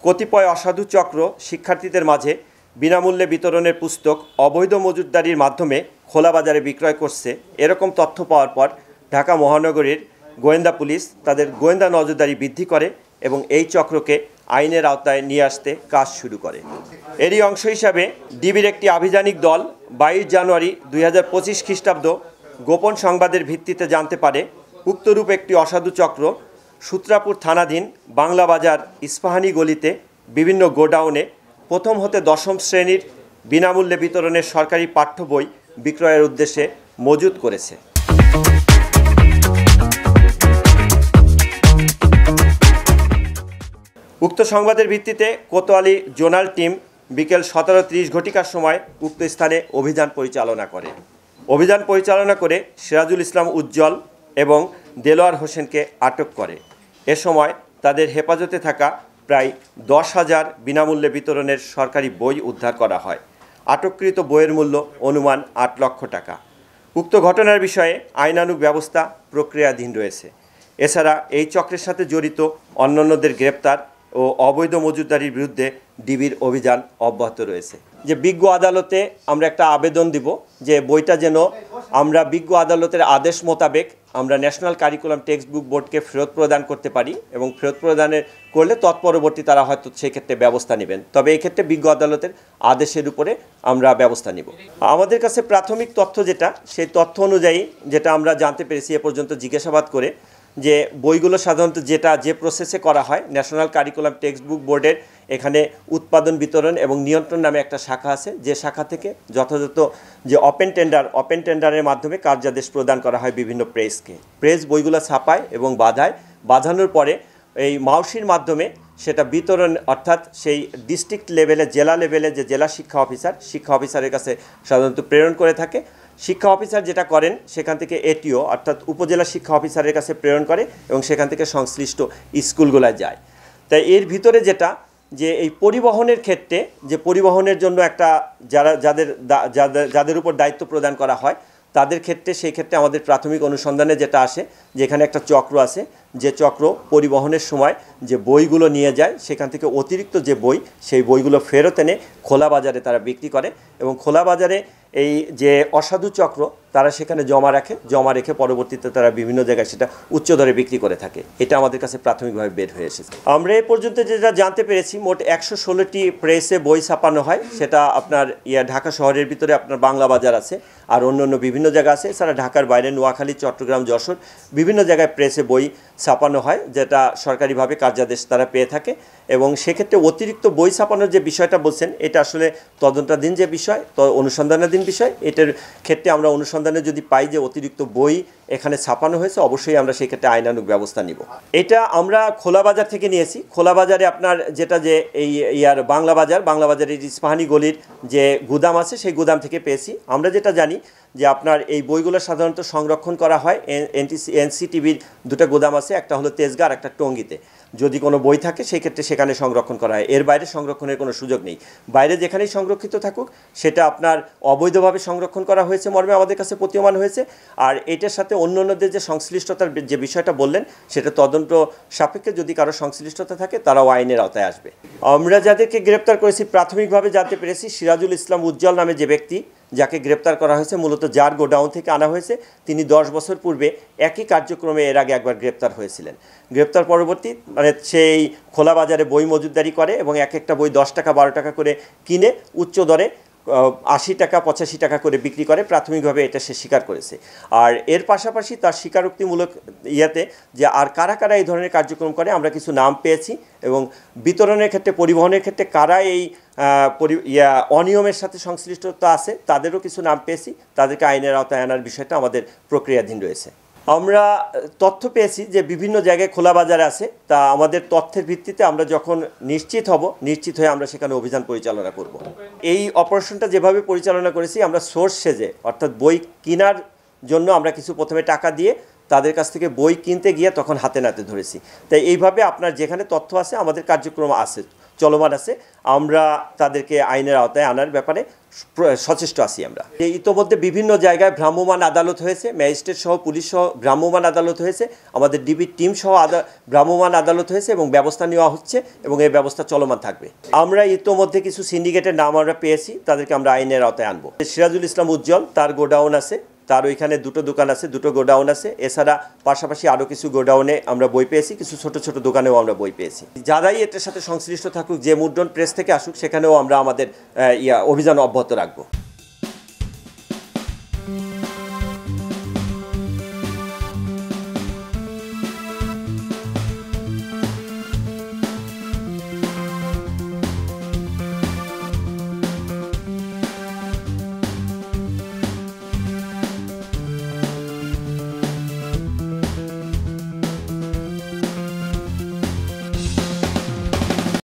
কতিপয় অসাধু চক্র শিক্ষার্থীদের মাঝে বিনামূল্যে বিতরণের পুস্তক অবৈধ মজুতদারির মাধ্যমে খোলা বাজারে বিক্রয় করছে এরকম তথ্য পাওয়ার পর ঢাকা মহানগরীর গোয়েন্দা পুলিশ তাদের গোয়েন্দা নজরদারি বৃদ্ধি করে এবং এই চক্রকে আইনের আওতায় নিয়ে আসতে কাজ শুরু করে। এরই অংশ হিসাবে ডিবির একটি আভিযানিক দল 22 জানুয়ারি 2025 খ্রিস্টাব্দ গোপন সংবাদের ভিত্তিতে জানতে পারে উক্তরূপ একটি অসাধু চক্র সূত্রাপুর থানাধীন বাংলা বাজার ইস্পাহানি গলিতে বিভিন্ন গোডাউনে প্রথম হতে দশম শ্রেণীর বিনামূল্যে বিতরণের সরকারি পাঠ্য বই বিক্রয়ের উদ্দেশ্যে মজুত করেছে। উক্ত সংবাদের ভিত্তিতে কোতোয়ালি জোনাল টিম বিকেল 17:30 ঘটিকার সময় উক্ত স্থানে অভিযান পরিচালনা করে। অভিযান পরিচালনা করে সিরাজুল ইসলাম উজ্জ্বল এবং দেলোয়ার হোসেনকে আটক করে। এ সময় তাদের হেফাজতে থাকা প্রায় 10,000 বিনামূল্যে বিতরণের সরকারি বই উদ্ধার করা হয়। আটককৃত বইয়ের মূল্য অনুমান 8 লক্ষ টাকা। উক্ত ঘটনার বিষয়ে আইনানুগ ব্যবস্থা প্রক্রিয়াধীন রয়েছে। এছাড়া এই চক্রের সাথে জড়িত অন্যান্যদের গ্রেপ্তার ও অবৈধ মজুতদারির বিরুদ্ধে ডিবির অভিযান অব্যাহত রয়েছে। যে বিজ্ঞ আদালতে আমরা একটা আবেদন দিব যে বইটা যেন আমরা বিজ্ঞ আদালতের আদেশ মোতাবেক আমরা ন্যাশনাল কারিকুলাম টেক্সট বুক বোর্ডকে ফেরত প্রদান করতে পারি এবং ফেরত প্রদানের করলে তৎপরবর্তী তারা হয়তো সেই ক্ষেত্রে ব্যবস্থা নেবেন। তবে এই ক্ষেত্রে বিজ্ঞ আদালতের আদেশের উপরে আমরা ব্যবস্থা নিব। আমাদের কাছে প্রাথমিক তথ্য যেটা, সেই তথ্য অনুযায়ী যেটা আমরা জানতে পেরেছি এ পর্যন্ত জিজ্ঞাসাবাদ করে, যে বইগুলো সাধারণত যে প্রসেসে করা হয় ন্যাশনাল কারিকুলাম টেক্সট বুক বোর্ডের এখানে উৎপাদন বিতরণ এবং নিয়ন্ত্রণ নামে একটা শাখা আছে, যে শাখা থেকে যথাযথ যে ওপেন টেন্ডারের মাধ্যমে কার্যাদেশ প্রদান করা হয় বিভিন্ন প্রেসকে। প্রেস বইগুলো ছাপায় এবং বাঁধানোর পরে এই মাউসির মাধ্যমে সেটা বিতরণ, অর্থাৎ সেই ডিস্ট্রিক্ট লেভেলে জেলা লেভেলে যে জেলা শিক্ষা অফিসারের কাছে সাধারণত প্রেরণ করে থাকে। শিক্ষা অফিসার যেটা করেন সেখান থেকে এটিও অর্থাৎ উপজেলা শিক্ষা অফিসারের কাছে প্রেরণ করে এবং সেখান থেকে সংশ্লিষ্ট স্কুলগুলোয় যায়। তাই এর ভিতরে যেটা যে এই পরিবহনের ক্ষেত্রে, যে পরিবহনের জন্য একটা যাদের উপর দায়িত্ব প্রদান করা হয় তাদের ক্ষেত্রে, সেই ক্ষেত্রে আমাদের প্রাথমিক অনুসন্ধানে যেটা আসে যে এখানে একটা চক্র আছে, যে চক্র পরিবহনের সময় যে বইগুলো নিয়ে যায় সেখান থেকে অতিরিক্ত যে বই সেই বইগুলো ফেরত এনে খোলা বাজারে তারা বিক্রি করে এবং খোলা বাজারে এই যে অসাধু চক্র তারা সেখানে জমা রেখে পরবর্তীতে তারা বিভিন্ন জায়গায় সেটা উচ্চ দরে বিক্রি করে থাকে। এটা আমাদের কাছে প্রাথমিকভাবে বের হয়ে এসেছে। আমরা এ পর্যন্ত যেটা জানতে পেরেছি, মোট 116টি প্রেসে বই ছাপানো হয়। সেটা আপনার ঢাকা শহরের ভিতরে আপনার বাংলা বাজার আছে, আর অন্য বিভিন্ন জায়গা আছে। এছাড়া ঢাকার বাইরে নোয়াখালী, চট্টগ্রাম, যশোর বিভিন্ন জায়গায় প্রেসে বই ছাপানো হয়, যেটা সরকারিভাবে কার্যাদেশ তারা পেয়ে থাকে। এবং সেক্ষেত্রে অতিরিক্ত বই ছাপানোর যে বিষয়টা বলছেন, এটা আসলে তদন্তাধীন যে বিষয়, অনুসন্ধানাধীন বিষয়। এটার ক্ষেত্রে আমরা অনুসন্ধানে যদি পাই যে অতিরিক্ত বই এখানে ছাপানো হয়েছে, অবশ্যই আমরা সেই ক্ষেত্রে আইনানুগ ব্যবস্থা নিব। এটা আমরা খোলা বাজার থেকে নিয়েছি। খোলা বাজারে আপনার যেটা যে এই বাংলা বাজারের ইস্পাহানি গলির যে গুদাম আছে সেই গুদাম থেকে পেয়েছি। আমরা যেটা জানি যে আপনার এই বইগুলো সাধারণত সংরক্ষণ করা হয় এনসিটিভির দুটো গোদাম আছে, একটা হলো তেজগাঁ আর একটা টঙ্গীতে। যদি কোনো বই থাকে সেই ক্ষেত্রে সেখানে সংরক্ষণ করা হয়, এর বাইরে সংরক্ষণের কোনো সুযোগ নেই। বাইরে যেখানেই সংরক্ষিত থাকুক সেটা আপনার অবৈধভাবে সংরক্ষণ করা হয়েছে মর্মে আমাদের কাছে প্রতীয়মান হয়েছে। আর এটার সাথে অন্যান্যদের যে সংশ্লিষ্টতার যে বিষয়টা বললেন, সেটা তদন্ত সাপেক্ষে যদি কারো সংশ্লিষ্টতা থাকে তারাও আইনের আওতায় আসবে। আমরা যাদেরকে গ্রেপ্তার করেছি প্রাথমিকভাবে জানতে পেরেছি সিরাজুল ইসলাম উজ্জ্বল নামে যে ব্যক্তি যাকে গ্রেপ্তার করা হয়েছে, মূলত যার গোডাউন থেকে আনা হয়েছে, তিনি 10 বছর পূর্বে একই কার্যক্রমে এর আগে একবার গ্রেপ্তার হয়েছিলেন। গ্রেপ্তার পরবর্তী সেই খোলা বাজারে বই মজুতদারি করে এবং এক একটা বই 10 টাকা 12 টাকা করে কিনে উচ্চ দরে 80 টাকা 85 টাকা করে বিক্রি করে। প্রাথমিকভাবে এটা সে স্বীকার করেছে। আর এর পাশাপাশি তার স্বীকারোক্তিমূলক যে আর কারা এই ধরনের কার্যক্রম করে আমরা কিছু নাম পেয়েছি এবং বিতরণের ক্ষেত্রে, পরিবহনের ক্ষেত্রে কারা এই অনিয়মের সাথে সংশ্লিষ্টতা আছে তাদেরও কিছু নাম পেয়েছি। তাদেরকে আইনের আওতায় আনার বিষয়টা আমাদের প্রক্রিয়াধীন রয়েছে। আমরা তথ্য পেয়েছি যে বিভিন্ন জায়গায় খোলা বাজার আছে। তা আমাদের তথ্যের ভিত্তিতে আমরা যখন নিশ্চিত হয়ে আমরা সেখানে অভিযান পরিচালনা করব। এই অপারেশনটা যেভাবে পরিচালনা করেছি, আমরা সোর্স সেজে অর্থাৎ বই কেনার জন্য আমরা কিছু প্রথমে টাকা দিয়ে তাদের কাছ থেকে বই কিনতে গিয়ে তখন হাতে নাতে ধরেছি। তাই এইভাবে আপনার যেখানে তথ্য আছে আমাদের কার্যক্রম আছে, চলমান আছে। আমরা তাদেরকে আইনের আওতায় আনার ব্যাপারে সচেষ্ট আছি। আমরা ইতোমধ্যে বিভিন্ন জায়গায় ভ্রাম্যমাণ আদালত হয়েছে, ম্যাজিস্ট্রেট সহ পুলিশ সহ ভ্রাম্যমাণ আদালত হয়েছে, আমাদের ডিবি টিম সহ ভ্রাম্যমাণ আদালত হয়েছে এবং ব্যবস্থা নেওয়া হচ্ছে এবং এই ব্যবস্থা চলমান থাকবে। আমরা ইতোমধ্যে কিছু সিন্ডিকেটের নাম আমরা পেয়েছি, তাদেরকে আমরা আইনের আওতায় আনবো। সিরাজুল ইসলাম উজ্জ্বল, তার গোডাউন আছে, তার ওইখানে দুটো দোকান আছে, দুটো গোডাউন আছে। এছাড়া পাশাপাশি আরও কিছু গোডাউনে আমরা বই পেয়েছি, কিছু ছোট ছোট দোকানেও আমরা বই পেয়েছি। যারাই এটার সাথে সংশ্লিষ্ট থাকুক, যে মুদ্রণ প্রেস থেকে আসুক, সেখানেও আমরা আমাদের অভিযান অব্যাহত রাখবো।